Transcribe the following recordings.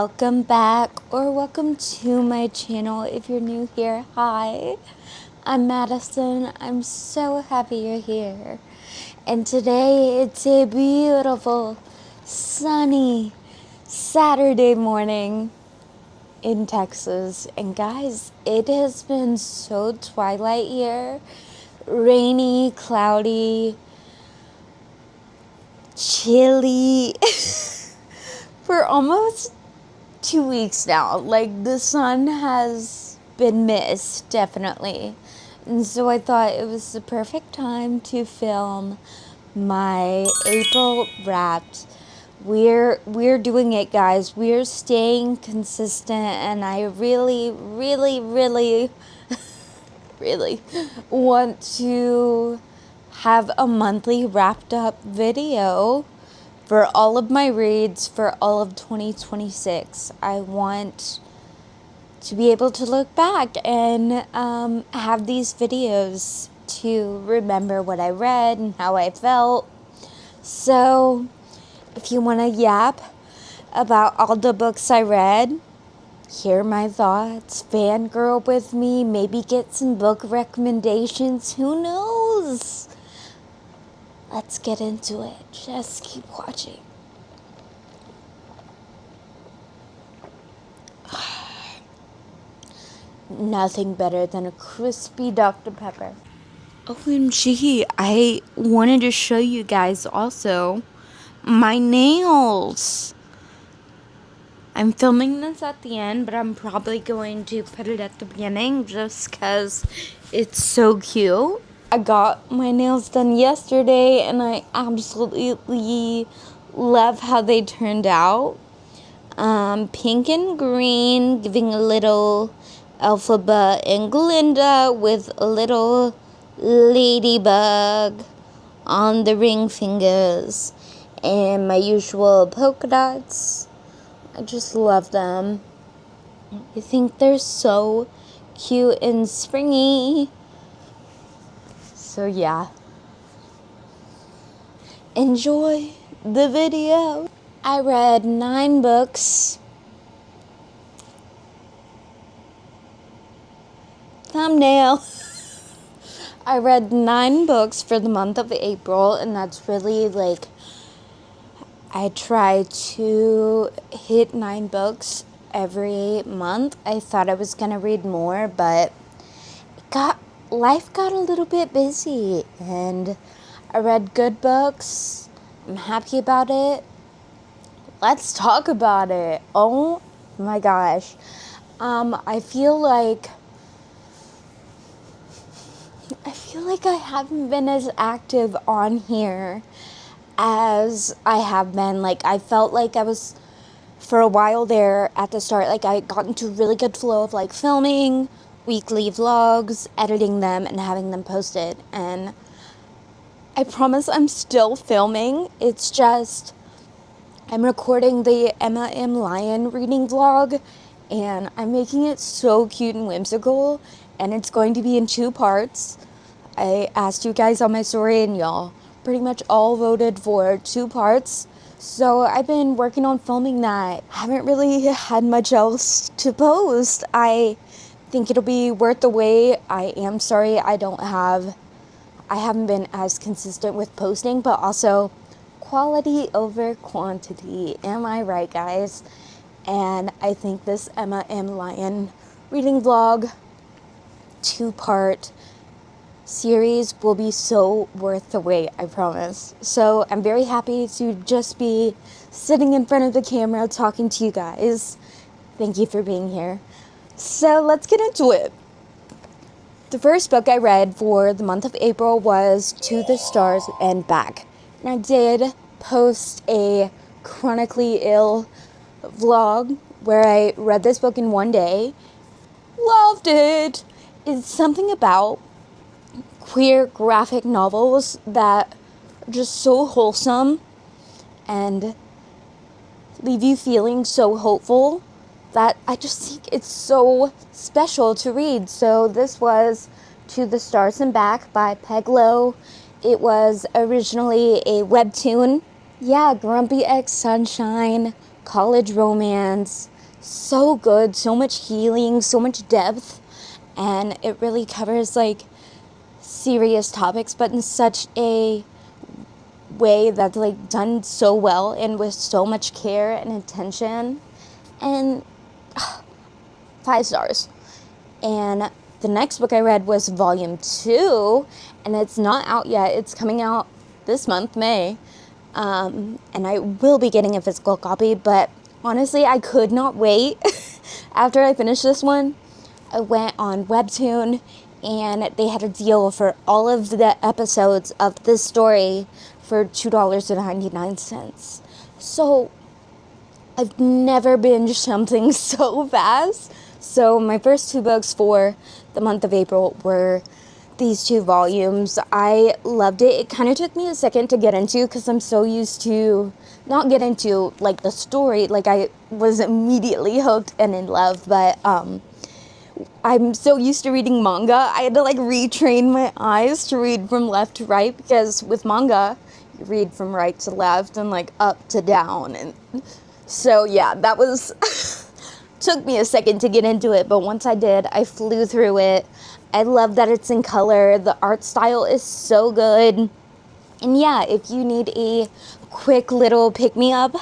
welcome back or welcome to my channel. If you're new here, hi, I'm Madison. I'm so happy you're here. And today it's a beautiful, sunny Saturday morning in Texas. And guys, it has been so twilight here, rainy, cloudy, chilly for almost 2 weeks now. Like, the sun has been missed, definitely. And so I thought it was the perfect time to film my April Wrapped. We're doing it, guys. We're staying consistent, and I really really want to have a monthly wrapped up video for all of my reads for all of 2026. I want to be able to look back and have these videos to remember what I read and how I felt. So if you want to yap about all the books I read, hear my thoughts, fangirl with me, maybe get some book recommendations, who knows? Let's get into it. Just keep watching. Nothing better than a crispy Dr. Pepper. OMG, I wanted to show you guys also my nails. I'm filming this at the end, but I'm probably going to put it at the beginning just because it's so cute. I got my nails done yesterday, and I absolutely love how they turned out. Pink and green, giving a little Elphaba and Glinda with a little ladybug on the ring fingers. And my usual polka dots. I just love them. I think they're so cute and springy. So yeah, enjoy the video. I read 9 books. Thumbnail. I read 9 books for the month of April, and that's really like, I try to hit 9 books every month. I thought I was gonna read more, but life got a little bit busy, and I read good books. I'm happy about it. Let's talk about it. Oh my gosh. I feel like I haven't been as active on here as I have been. Like, I felt like I was, for a while there at the start, like I got into a really good flow of like filming weekly vlogs, editing them, and having them posted. And I promise I'm still filming. It's just I'm recording the Emma M. Lyon reading vlog, and I'm making it so cute and whimsical, and it's going to be in 2 parts. I asked you guys on my story, and y'all pretty much all voted for 2 parts. So I've been working on filming that. I haven't really had much else to post. I think it'll be worth the wait. I am sorry I haven't been as consistent with posting, but also quality over quantity. Am I right, guys? And I think this Emma M. Lyon reading vlog 2-part series will be so worth the wait, I promise. So I'm very happy to just be sitting in front of the camera talking to you guys. Thank you for being here. So let's get into it. The first book I read for the month of April was To the Stars and Back. And I did post a chronically ill vlog where I read this book in one day. Loved it. It's something about queer graphic novels that are just so wholesome and leave you feeling so hopeful that I just think it's so special to read. So this was To the Stars and Back by Peg Lowe. It was originally a webtoon. Yeah, Grumpy X Sunshine, college romance. So good, so much healing, so much depth, and it really covers like serious topics, but in such a way that's like done so well and with so much care and attention. And 5 stars. And the next book I read was volume 2, and it's not out yet. It's coming out this month, May. And I will be getting a physical copy, but honestly, I could not wait. After I finished this one, I went on Webtoon, and they had a deal for all of the episodes of this story for $2.99. So I've never binged something so fast. So my first 2 books for the month of April were these 2 volumes. I loved it. It kind of took me a second to get into because I'm so used to not get into like the story. Like I was immediately hooked and in love, but I'm so used to reading manga. I had to like retrain my eyes to read from left to right, because with manga you read from right to left and like up to down. And so yeah, that was took me a second to get into it, but once I did, I flew through it. I love that it's in color. The art style is so good. And yeah, if you need a quick little pick-me-up,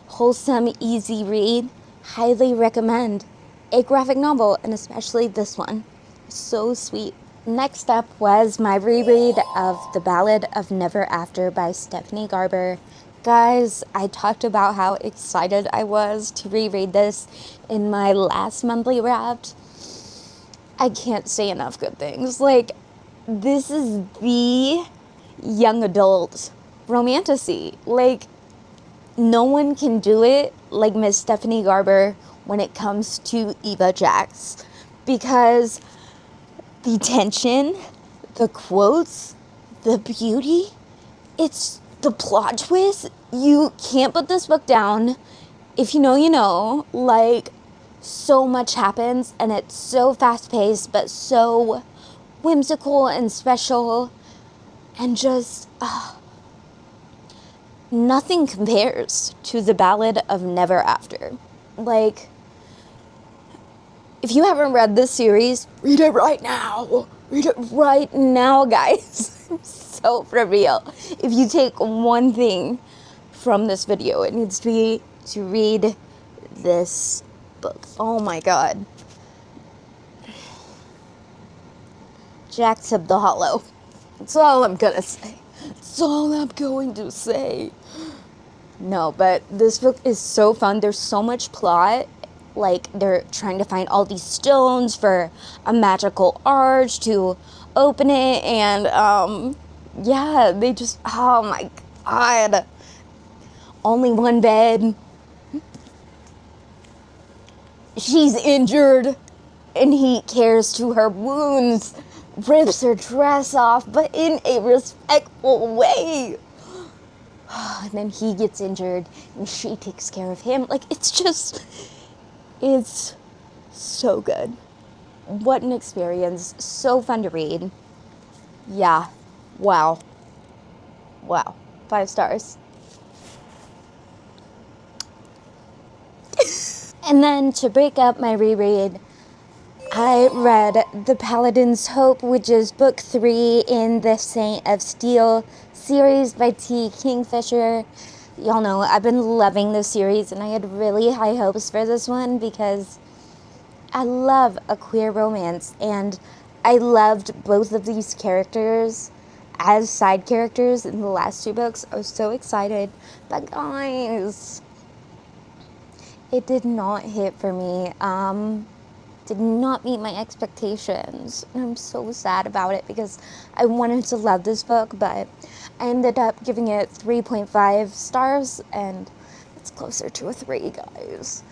wholesome, easy read, highly recommend. A graphic novel, and especially this one. So sweet. Next up was my reread of The Ballad of Never After by Stephanie Garber. Guys, I talked about how excited I was to reread this in my last monthly wrapped. I can't say enough good things. Like, this is the young adult romantasy. Like, no one can do it like Miss Stephanie Garber when it comes to Eva Jax, because the tension, the quotes, the beauty, it's the plot twist. You can't put this book down. If you know, you know. Like, so much happens, and it's so fast-paced, but so whimsical and special, and just nothing compares to The Ballad of Never After. Like, if you haven't read this series, read it right now. Read it right now, guys. So for real. If you take one thing from this video, it needs to be to read this book. Oh my god. Jackson the Hollow. That's all I'm gonna say. That's all I'm going to say. No, but this book is so fun. There's so much plot. Like, they're trying to find all these stones for a magical arch to open it. And, yeah, they just, oh my god. Only one bed. She's injured, and he cares to her wounds, rips her dress off, but in a respectful way. And then he gets injured, and she takes care of him. Like, it's so good. What an experience. So fun to read. Yeah. Wow. 5 stars. And then to break up my reread, I read The Paladin's Hope, which is book 3 in the Saint of Steel series by T. Kingfisher. Y'all know I've been loving this series, and I had really high hopes for this one because I love a queer romance, and I loved both of these characters as side characters in the last 2 books. I was so excited, but guys, it did not hit for me. Did not meet my expectations, and I'm so sad about it because I wanted to love this book, but I ended up giving it 3.5 stars, and it's closer to a 3, guys.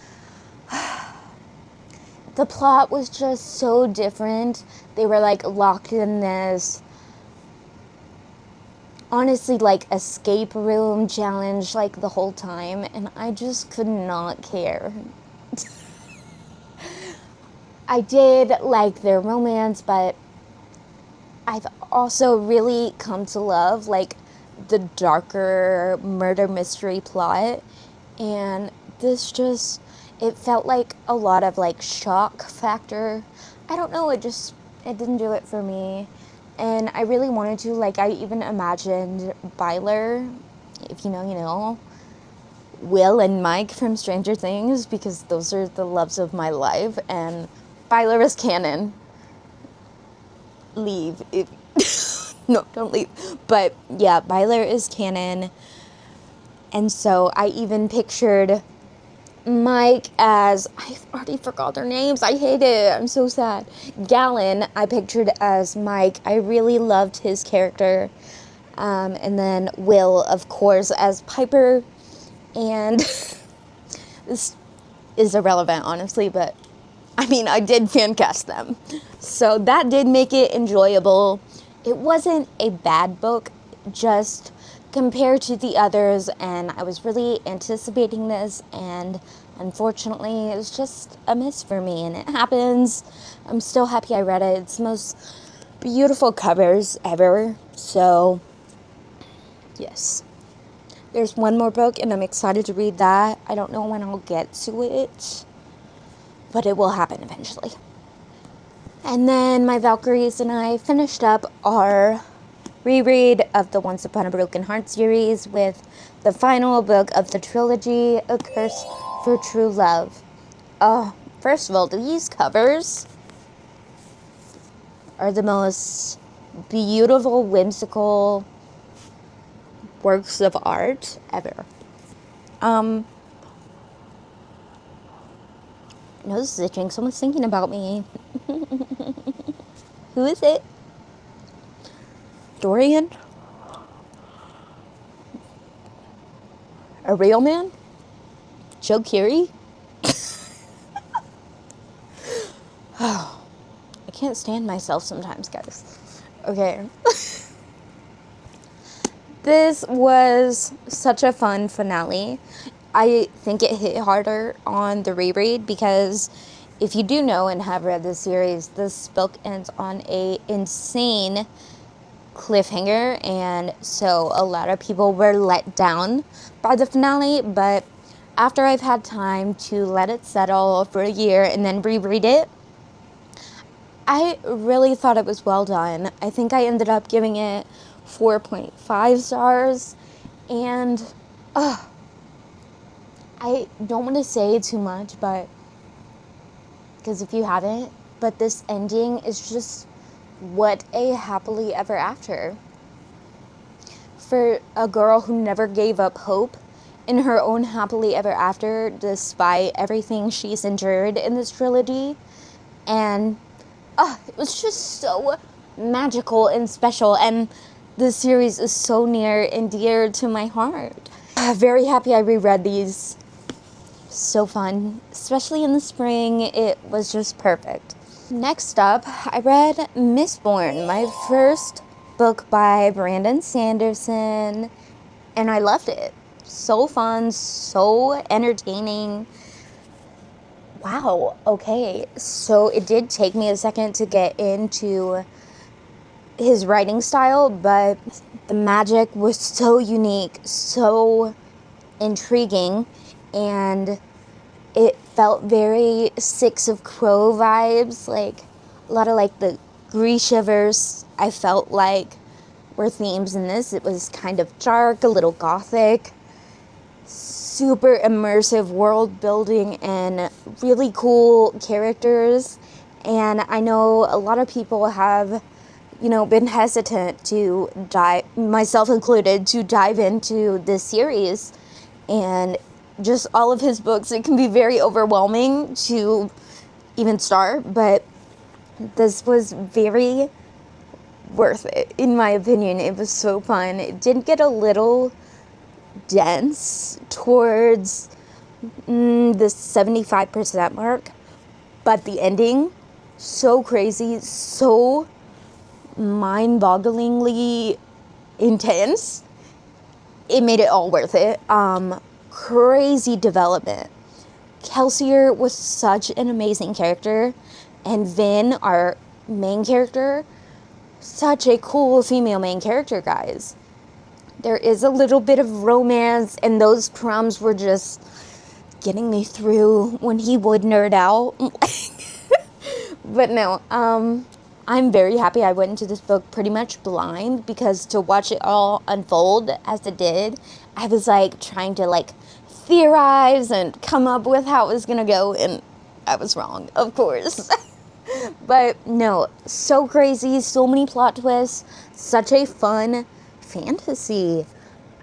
The plot was just so different. They were like locked in this, honestly, like escape room challenge like the whole time, and I just could not care. I did like their romance, but I've also really come to love like the darker murder mystery plot, and it felt like a lot of like shock factor. I don't know, it didn't do it for me. And I really wanted to, like, I even imagined Byler, if you know, Will and Mike from Stranger Things, because those are the loves of my life, and Byler is canon. Leave. No, don't leave. But yeah, Byler is canon. And so I even pictured Mike as, I already forgot their names. I hate it. I'm so sad. Gallon, I pictured as Mike. I really loved his character. And then Will, of course, as Piper. And this is irrelevant, honestly, but I mean, I did fan cast them. So that did make it enjoyable. It wasn't a bad book, just compared to the others, and I was really anticipating this, and unfortunately it was just a miss for me, and it happens. I'm still happy I read it. It's the most beautiful covers ever. So yes, there's one more book and I'm excited to read that. I don't know when I'll get to it, but it will happen eventually. And then my Valkyries and I finished up our reread of the Once Upon a Broken Heart series with the final book of the trilogy, A Curse for True Love. Oh, first of all, these covers are the most beautiful, whimsical works of art ever. Nose is itching. Someone's thinking about me. Who is it? Dorian? A real man? Joe Keery? Oh, I can't stand myself sometimes, guys. Okay. This was such a fun finale. I think it hit harder on the reread because if you do know and have read this series, this book ends on a insane cliffhanger, and so a lot of people were let down by the finale. But after I've had time to let it settle for a year and then reread it, I really thought it was well done. I think I ended up giving it 4.5 stars, and I don't want to say too much, but because if you haven't, but this ending is just what a happily ever after. For a girl who never gave up hope in her own happily ever after, despite everything she's endured in this trilogy. And it was just so magical and special, and this series is so near and dear to my heart. Very happy I reread these. So fun, especially in the spring. It was just perfect. Next up, I read Mistborn, my first book by Brandon Sanderson, and I loved it. So fun, so entertaining. Wow, okay, so it did take me a second to get into his writing style, but the magic was so unique, so intriguing, and it felt very Six of Crow vibes, like a lot of like the Grishaverse, I felt like were themes in this. It was kind of dark, a little gothic, super immersive world building, and really cool characters. And I know a lot of people have, been hesitant to dive, myself included, to dive into this series. And just all of his books, it can be very overwhelming to even start, but this was very worth it, in my opinion. It was so fun. It did get a little dense towards the 75% mark, but the ending, so crazy, so mind-bogglingly intense. It made it all worth it. Crazy development. Kelsier was such an amazing character, and Vin, our main character, such a cool female main character, guys. There is a little bit of romance, and those crumbs were just getting me through when he would nerd out. But no, I'm very happy I went into this book pretty much blind, because to watch it all unfold as it did, I was like trying to like theorize and come up with how it was gonna go, and I was wrong, of course. But no, so crazy, so many plot twists, such a fun fantasy.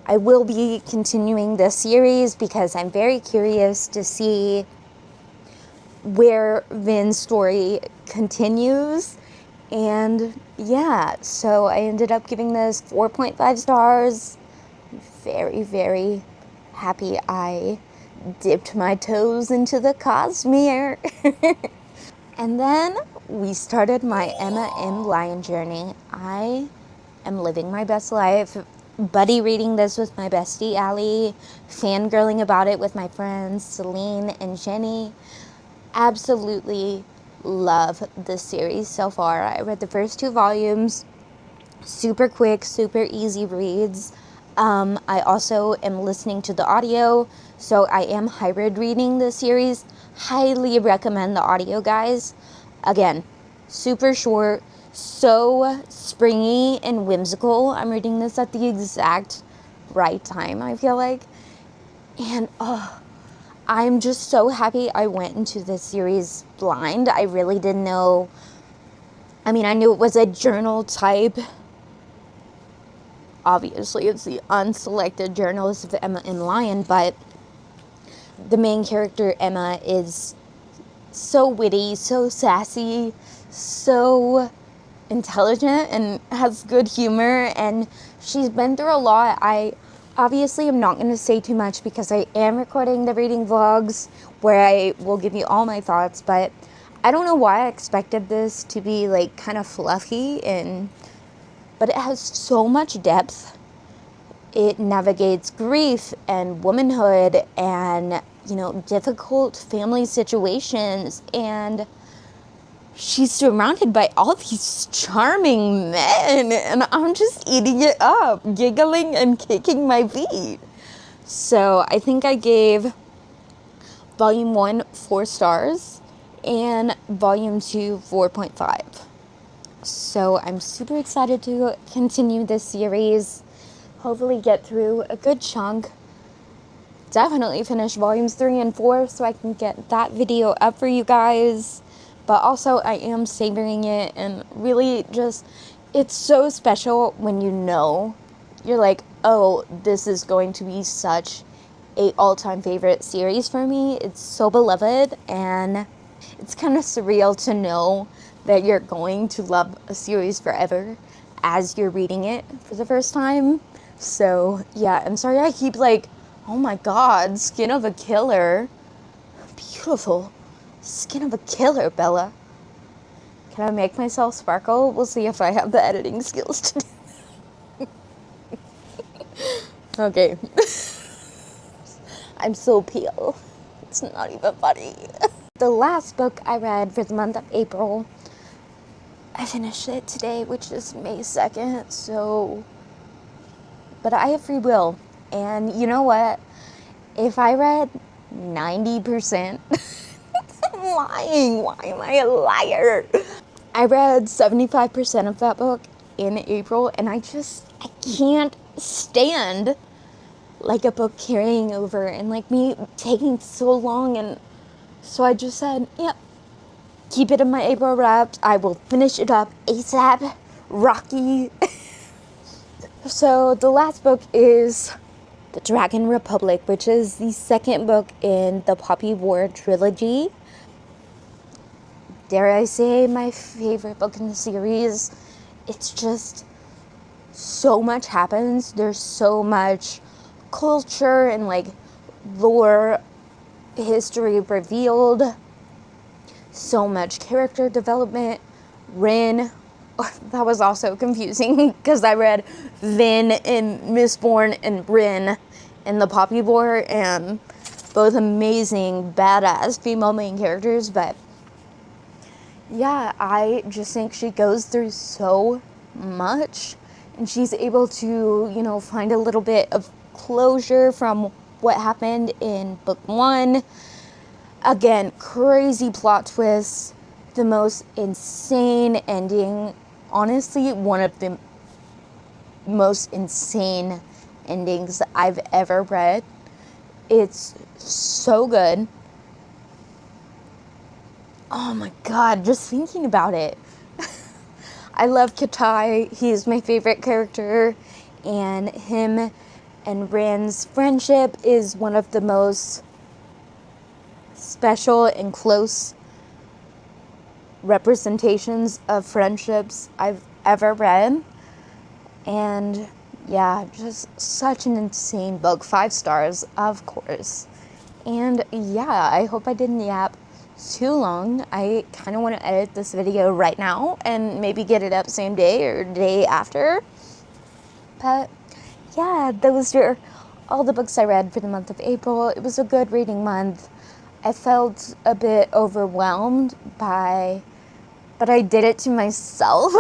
I will be continuing this series because I'm very curious to see where Vin's story continues. And yeah, so I ended up giving this 4.5 stars. Very, very happy I dipped my toes into the Cosmere. And then we started my Emma M. Lion journey. I am living my best life, buddy reading this with my bestie Allie, fangirling about it with my friends Celine and Jenny. Absolutely love this series so far. I read the first 2 volumes, super quick, super easy reads. I also am listening to the audio, so I am hybrid reading the series. Highly recommend the audio, guys. Again, super short, so springy and whimsical. I'm reading this at the exact right time, I feel like. And I'm just so happy I went into this series blind. I really didn't know. I mean, I knew it was a journal type. Obviously, it's the unselected journals of Emma and Lion, but the main character, Emma, is so witty, so sassy, so intelligent, and has good humor, and she's been through a lot. I obviously am not going to say too much because I am recording the reading vlogs where I will give you all my thoughts, but I don't know why I expected this to be like kind of fluffy, but it has so much depth. It navigates grief and womanhood and, difficult family situations, and she's surrounded by all these charming men, and I'm just eating it up, giggling and kicking my feet. So I think I gave volume 1 4 stars and volume 2 4.5. So I'm super excited to continue this series, hopefully get through a good chunk. Definitely finish volumes 3 and 4 so I can get that video up for you guys. But also I am savoring it, and really just, it's so special when you're like, oh, this is going to be such a all-time favorite series for me. It's so beloved, and it's kind of surreal to know that you're going to love a series forever as you're reading it for the first time. So yeah, I'm sorry I keep like, oh my god, Skin of a Killer. Beautiful. Skin of a Killer, Bella. Can I make myself sparkle? We'll see if I have the editing skills to do. Okay. I'm so pale. It's not even funny. The last book I read for the month of April, I finished it today, which is May 2nd, so... But I have free will. And you know what? If I read 90%... I'm lying. Why am I a liar? I read 75% of that book in April, and I can't stand like a book carrying over and like me taking so long, and so I just said, yep, keep it in my April wrapped. I will finish it up ASAP. Rocky. So the last book is The Dragon Republic, which is the second book in the Poppy War trilogy. Dare I say, my favorite book in the series. It's just so much happens. There's so much culture and like lore, history revealed. So much character development. Rin, that was also confusing because I read Vin and Mistborn and Rin in the Poppy War, and both amazing, badass female main characters, but yeah, I just think she goes through so much, and she's able to, find a little bit of closure from what happened in book 1. Again, crazy plot twists, the most insane ending. Honestly, one of the most insane endings I've ever read. It's so good. Oh my god, just thinking about it. I love Katai. He's my favorite character, and him and Rand's friendship is one of the most special and close representations of friendships I've ever read. And yeah, just such an insane book. 5 stars, of course. And yeah, I hope I didn't yap too long. I kind of want to edit this video right now and maybe get it up same day or day after. But yeah, those were all the books I read for the month of April. It was a good reading month. I felt a bit overwhelmed but I did it to myself.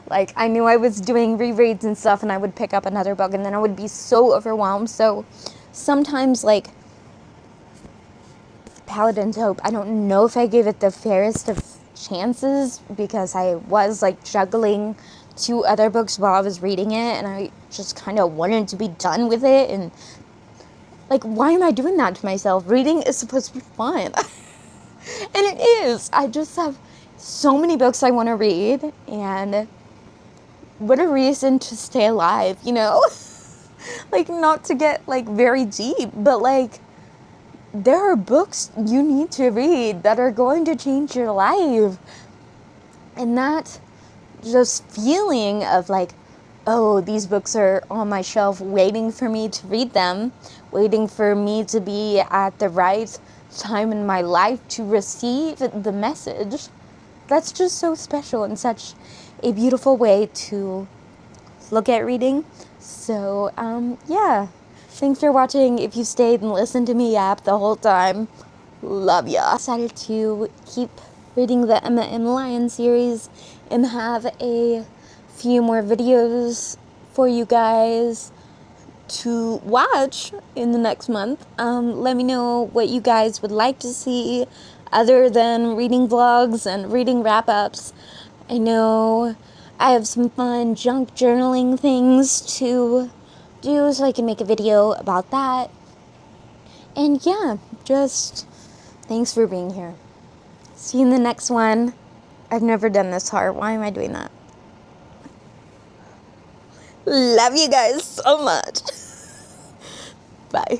Like, I knew I was doing rereads and stuff, and I would pick up another book, and then I would be so overwhelmed. So sometimes, like, Paladin's Hope, I don't know if I gave it the fairest of chances, because I was, like, juggling 2 other books while I was reading it, and I just kind of wanted to be done with it. And, like, why am I doing that to myself? Reading is supposed to be fun. And it is. I just have so many books I want to read, and what a reason to stay alive, you know? Like, not to get, like, very deep, but, like, there are books you need to read that are going to change your life. And that just feeling of, like, oh, these books are on my shelf waiting for me to read them, waiting for me to be at the right time in my life to receive the message. That's just so special and such a beautiful way to look at reading. So, yeah. Thanks for watching. If you stayed and listened to me yap the whole time, love ya. I decided to keep reading the Emma M. Lyon series and have a few more videos for you guys to watch in the next month. Let me know what you guys would like to see other than reading vlogs and reading wrap-ups. I know I have some fun junk journaling things to do, so I can make a video about that. And yeah, just thanks for being here. See you in the next one. I've never done this hard. Why am I doing that? Love you guys so much. Bye.